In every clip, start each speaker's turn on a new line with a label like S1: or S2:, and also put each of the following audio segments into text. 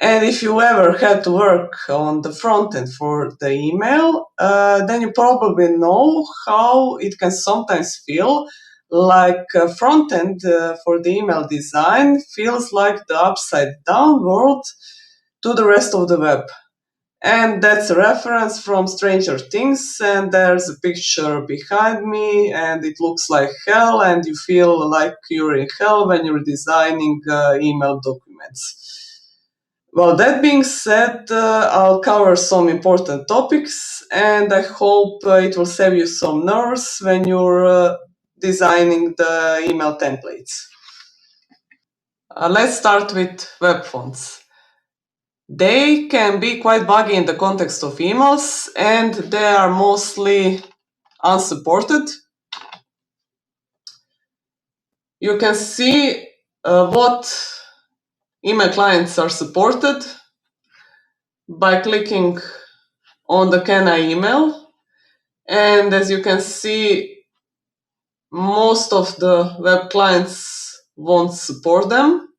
S1: And if you ever had to work on the front end for the email, then you probably know how it can sometimes feel like front end for the email design feels like the upside down world to the rest of the web. And that's a reference from Stranger Things, and there's a picture behind me, and it looks like hell, and you feel like you're in hell when you're designing email documents. Well, that being said, I'll cover some important topics, and I hope it will save you some nerves when you're designing the email templates. Let's start with web fonts. They can be quite buggy in the context of emails, and they are mostly unsupported. You can see what email clients are supported by clicking on the Can I email. And as you can see, most of the web clients won't support them.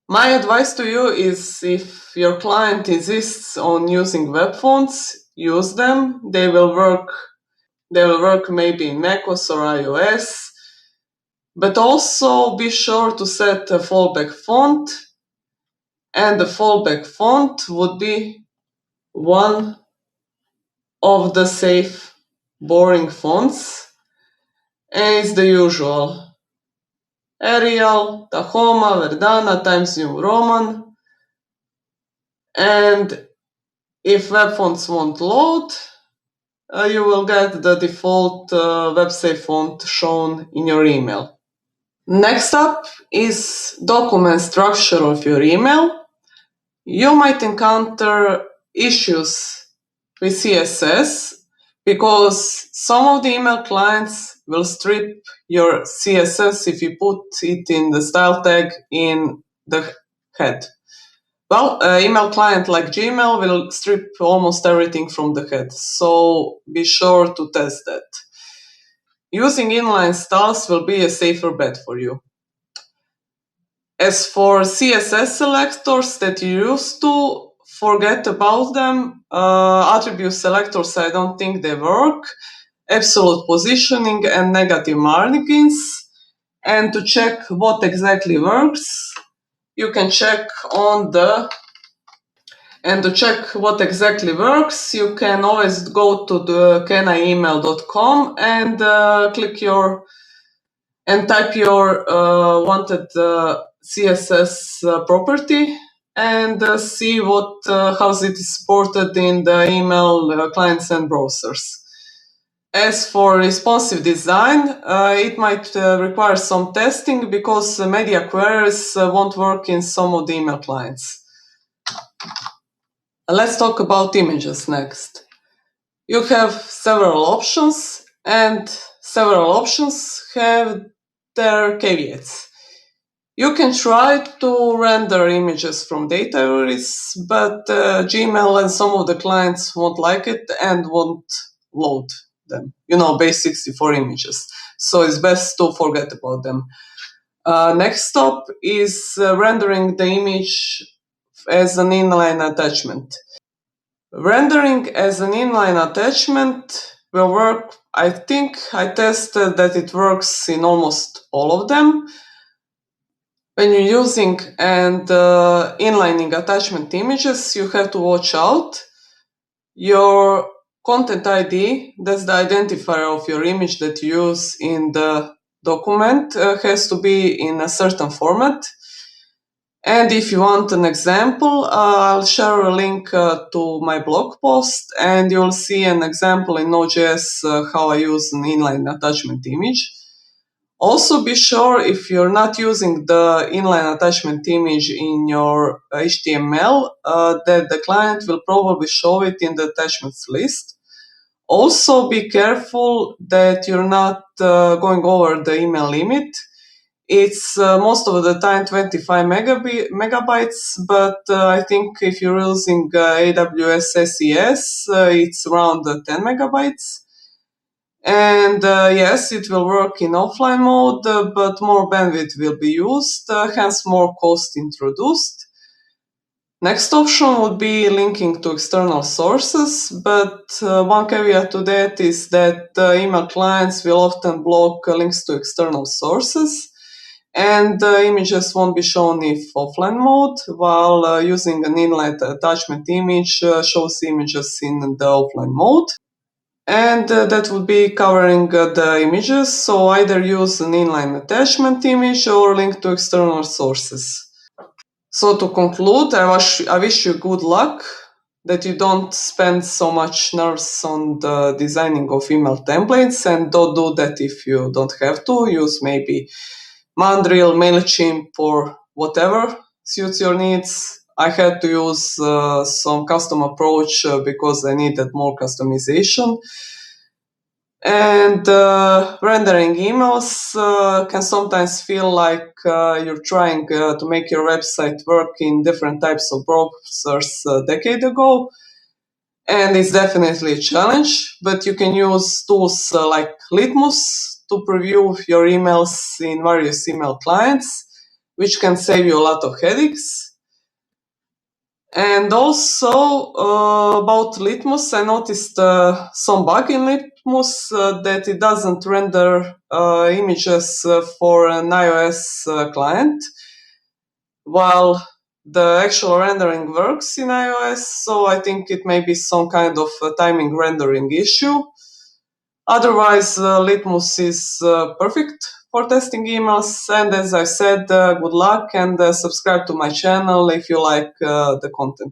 S1: My advice to you is if your client insists on using web fonts, use them. They will work maybe in macOS or iOS. But also be sure to set a fallback font. And the fallback font would be one of the safe, boring fonts. And it's the usual. Arial, Tahoma, Verdana, Times New Roman. And if web fonts won't load, you will get the default web-safe font shown in your email. Next up is document structure of your email. You might encounter issues with CSS because some of the email clients will strip your CSS if you put it in the style tag in the head. Well, email client like Gmail will strip almost everything from the head, so be sure to test that. Using inline styles will be a safer bet for you. As for CSS selectors that you used to, forget about them. Attribute selectors, I don't think they work. Absolute positioning and negative margins. And to check what exactly works, you can check on the... And to check what exactly works, you can always go to the caniemail.com and click and type your wanted CSS property and see how it is supported in the email clients and browsers. As for responsive design, it might require some testing because media queries won't work in some of the email clients. Let's talk about images next. You have several options, and several options have their caveats. You can try to render images from data arrays, but Gmail and some of the clients won't like it and won't load them. Base 64 images. So it's best to forget about them. Next step is rendering the image as an inline attachment. Rendering as an inline attachment will work. I think I tested that it works in almost all of them. When you're using and inlining attachment images, you have to watch out. Your content ID, that's the identifier of your image that you use in the document, has to be in a certain format. And if you want an example, I'll share a link to my blog post, and you'll see an example in Node.js how I use an inline attachment image. Also, be sure if you're not using the inline attachment image in your HTML, that the client will probably show it in the attachments list. Also, be careful that you're not going over the email limit. It's most of the time 25 megabytes, but I think if you're using AWS SES, it's around 10 megabytes. And yes, it will work in offline mode, but more bandwidth will be used, hence more cost introduced. Next option would be linking to external sources, but one caveat to that is that email clients will often block links to external sources, and images won't be shown if offline mode, while using an inline attachment image shows images in the offline mode. And that would be covering the images, so either use an inline attachment image or link to external sources. So to conclude, I wish you good luck, that you don't spend so much nerves on the designing of email templates, and don't do that if you don't have to. Use maybe Mandrill, MailChimp, or whatever suits your needs. I had to use some custom approach because I needed more customization. And rendering emails can sometimes feel like you're trying to make your website work in different types of browsers a decade ago. And it's definitely a challenge, but you can use tools like Litmus to preview your emails in various email clients, which can save you a lot of headaches. And also about Litmus, I noticed some bug in Litmus that it doesn't render images for an iOS client, while the actual rendering works in iOS. So I think it may be some kind of timing rendering issue. Otherwise, Litmus is perfect for testing emails. And as I said, good luck, and subscribe to my channel if you like the content.